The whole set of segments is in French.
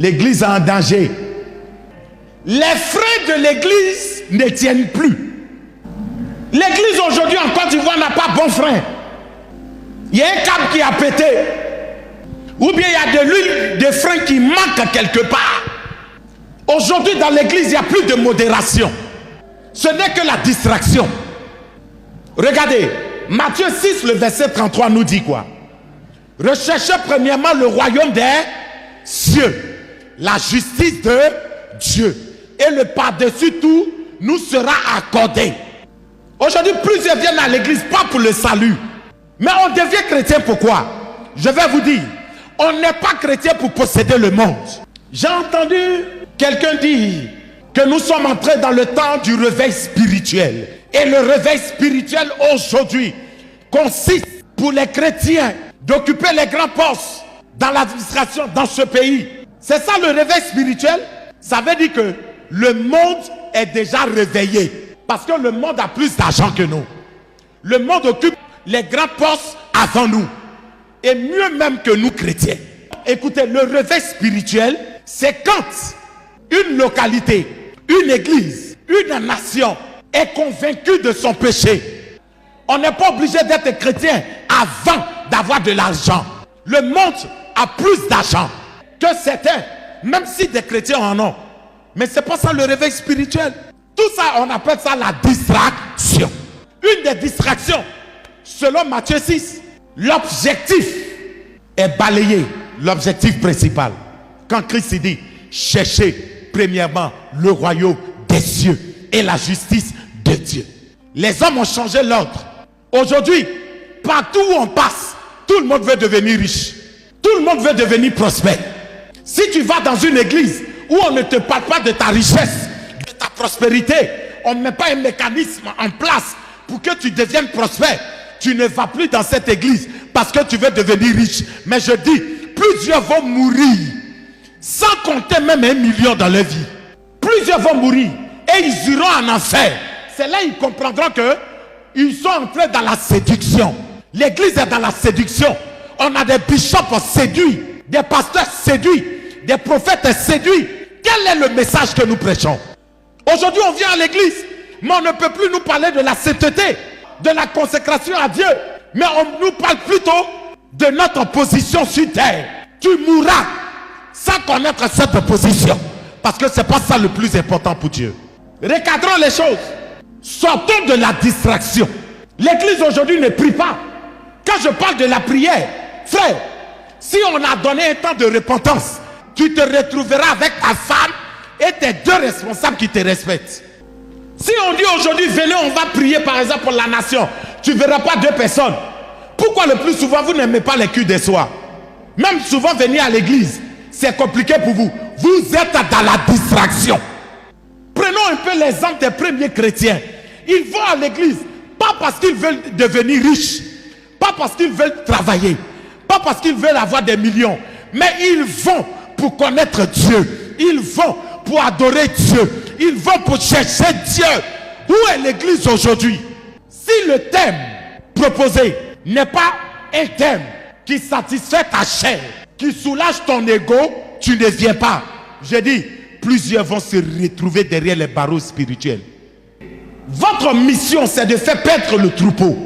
L'église est en danger. Les freins de l'église ne tiennent plus. L'église aujourd'hui en Côte d'Ivoire n'a pas bon frein. Il y a un câble qui a pété. Ou bien il y a de l'huile de frein qui manque quelque part. Aujourd'hui dans l'église, il n'y a plus de modération. Ce n'est que la distraction. Regardez, Matthieu 6, le verset 33 nous dit quoi? Recherchez premièrement le royaume des cieux, la justice de Dieu, et le par-dessus tout nous sera accordé. Aujourd'hui, plusieurs viennent à l'église pas pour le salut, mais on devient chrétien pourquoi? Je vais vous dire, on n'est pas chrétien pour posséder le monde. J'ai entendu quelqu'un dire que nous sommes entrés dans le temps du réveil spirituel. Et le réveil spirituel aujourd'hui consiste pour les chrétiens d'occuper les grands postes dans l'administration dans ce pays. C'est ça le réveil spirituel? Ça veut dire que le monde est déjà réveillé. Parce que le monde a plus d'argent que nous. Le monde occupe les grands postes avant nous. Et mieux même que nous chrétiens. Écoutez, le réveil spirituel, c'est quand une localité, une église, une nation est convaincue de son péché. On n'est pas obligé d'être chrétien avant d'avoir de l'argent. Le monde a plus d'argent que certains, même si des chrétiens en ont. Mais c'est pas ça le réveil spirituel. Tout ça, on appelle ça la distraction. Une des distractions, selon Matthieu 6, l'objectif est balayé. L'objectif principal. Quand Christ dit, cherchez premièrement le royaume des cieux et la justice de Dieu. Les hommes ont changé l'ordre. Aujourd'hui, partout où on passe, tout le monde veut devenir riche. Tout le monde veut devenir prospère. Si tu vas dans une église où on ne te parle pas de ta richesse, de ta prospérité, on ne met pas un mécanisme en place pour que tu deviennes prospère, tu ne vas plus dans cette église parce que tu veux devenir riche. Mais je dis, plusieurs vont mourir sans compter même 1 million dans leur vie. Plusieurs vont mourir et ils iront en enfer. C'est là qu'ils comprendront que ils sont entrés dans la séduction. L'église est dans la séduction. On a des bishops séduits, des pasteurs séduits, des prophètes séduits. Quel est le message que nous prêchons? Aujourd'hui, on vient à l'église, mais on ne peut plus nous parler de la sainteté, de la consécration à Dieu. Mais on nous parle plutôt de notre position sur terre. Tu mourras sans connaître cette position. Parce que ce n'est pas ça le plus important pour Dieu. Recadrons les choses. Sortons de la distraction. L'église aujourd'hui ne prie pas. Quand je parle de la prière, frère, si on a donné un temps de repentance, tu te retrouveras avec ta femme et tes 2 responsables qui te respectent. Si on dit aujourd'hui, venez, on va prier par exemple pour la nation, tu ne verras pas 2 personnes. Pourquoi le plus souvent vous n'aimez pas les culs des soirs? Même souvent venir à l'église, c'est compliqué pour vous. Vous êtes dans la distraction. Prenons un peu l'exemple des premiers chrétiens. Ils vont à l'église, pas parce qu'ils veulent devenir riches, pas parce qu'ils veulent travailler, pas parce qu'ils veulent avoir des millions, mais ils vont pour connaître Dieu. Ils vont pour adorer Dieu. Ils vont pour chercher Dieu. Où est l'église aujourd'hui? Si le thème proposé n'est pas un thème qui satisfait ta chair, qui soulage ton ego, tu ne viens pas. J'ai dit, plusieurs vont se retrouver derrière les barreaux spirituels. Votre mission, c'est de faire perdre le troupeau.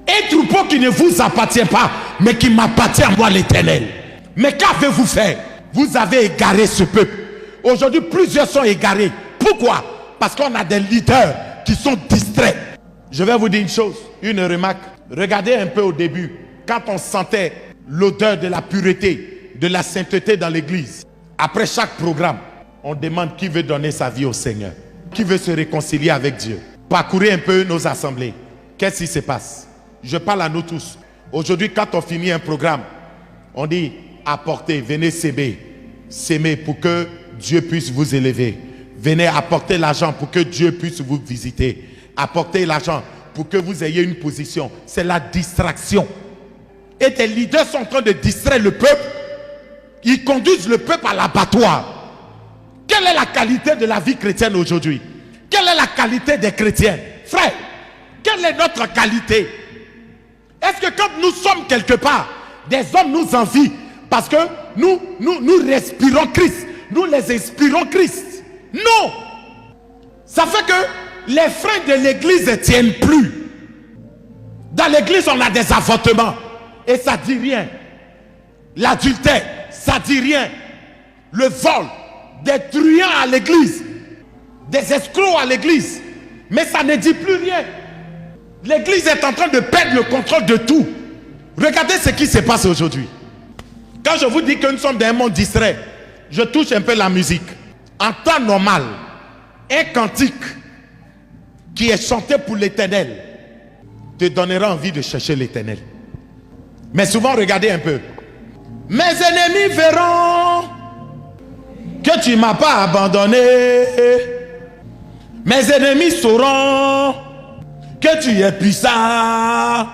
Un troupeau qui ne vous appartient pas, mais qui m'appartient à moi l'Éternel. Mais qu'avez-vous fait? Vous avez égaré ce peuple. Aujourd'hui, plusieurs sont égarés. Pourquoi? Parce qu'on a des leaders qui sont distraits. Je vais vous dire une chose, une remarque. Regardez un peu au début, quand on sentait l'odeur de la pureté, de la sainteté dans l'église. Après chaque programme, on demande qui veut donner sa vie au Seigneur, qui veut se réconcilier avec Dieu. Parcourez un peu nos assemblées. Qu'est-ce qui se passe? Je parle à nous tous. Aujourd'hui, quand on finit un programme, on dit apportez, venez s'aimer pour que Dieu puisse vous élever. Venez apporter l'argent pour que Dieu puisse vous visiter. Apportez l'argent pour que vous ayez une position. C'est la distraction. Et des leaders sont en train de distraire le peuple. Ils conduisent le peuple à l'abattoir. Quelle est la qualité de la vie chrétienne aujourd'hui? Quelle est la qualité des chrétiens? Frère, quelle est notre qualité? Est-ce que quand nous sommes quelque part, des hommes nous envient parce que nous respirons Christ? nous les inspirons Christ. Non. Ça fait que les freins de l'église ne tiennent plus. Dans l'église, on a des avortements. Et ça ne dit rien. L'adultère, ça ne dit rien. Le vol, des truands à l'église, des escrocs à l'église. Mais ça ne dit plus rien. L'église est en train de perdre le contrôle de tout. Regardez ce qui se passe aujourd'hui. Quand je vous dis que nous sommes dans un monde distrait, je touche un peu la musique. En temps normal, un cantique qui est chanté pour l'Éternel te donnera envie de chercher l'Éternel. Mais souvent, regardez un peu. Mes ennemis verront que tu ne m'as pas abandonné. Mes ennemis sauront que tu es puissant.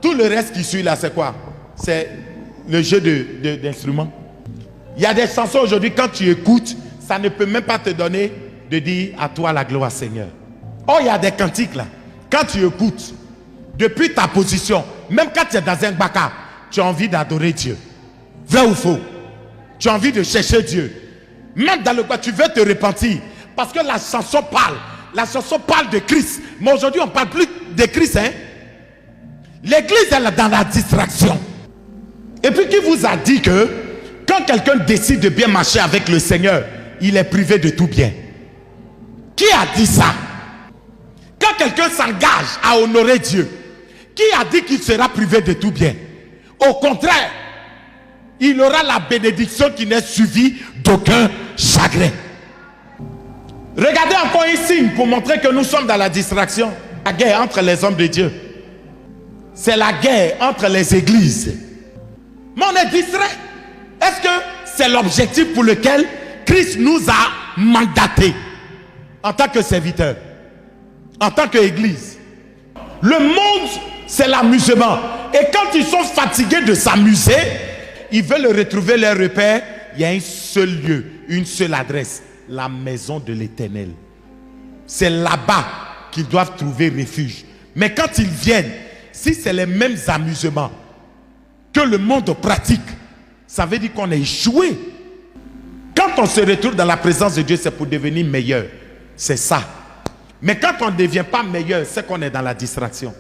Tout le reste qui suit là, c'est quoi? C'est le jeu d'instruments. Il y a des chansons aujourd'hui, quand tu écoutes, ça ne peut même pas te donner de dire à toi la gloire, Seigneur. Oh, il y a des cantiques là. Quand tu écoutes, depuis ta position, même quand tu es dans un baka, tu as envie d'adorer Dieu. Vrai ou faux? Tu as envie de chercher Dieu. Même dans le bas, tu veux te repentir. Parce que la chanson parle. La chanson parle de Christ. Mais aujourd'hui, on ne parle plus de Christ. Hein? L'église, elle est dans la distraction. Et puis, qui vous a dit que quand quelqu'un décide de bien marcher avec le Seigneur, il est privé de tout bien? Qui a dit ça? Quand quelqu'un s'engage à honorer Dieu, qui a dit qu'il sera privé de tout bien? Au contraire, il aura la bénédiction qui n'est suivie d'aucun chagrin. Regardez encore un signe pour montrer que nous sommes dans la distraction. La guerre entre les hommes de Dieu. C'est la guerre entre les églises. Mais on est distrait. Est-ce que c'est l'objectif pour lequel Christ nous a mandatés en tant que serviteurs, en tant qu'église? Le monde, c'est l'amusement. Et quand ils sont fatigués de s'amuser, ils veulent retrouver leur repère. Il y a un seul lieu, une seule adresse, la maison de l'Éternel. C'est là-bas qu'ils doivent trouver refuge. Mais quand ils viennent, si c'est les mêmes amusements que le monde pratique, ça veut dire qu'on a échoué. Quand on se retrouve dans la présence de Dieu, c'est pour devenir meilleur. C'est ça. Mais quand on ne devient pas meilleur, c'est qu'on est dans la distraction.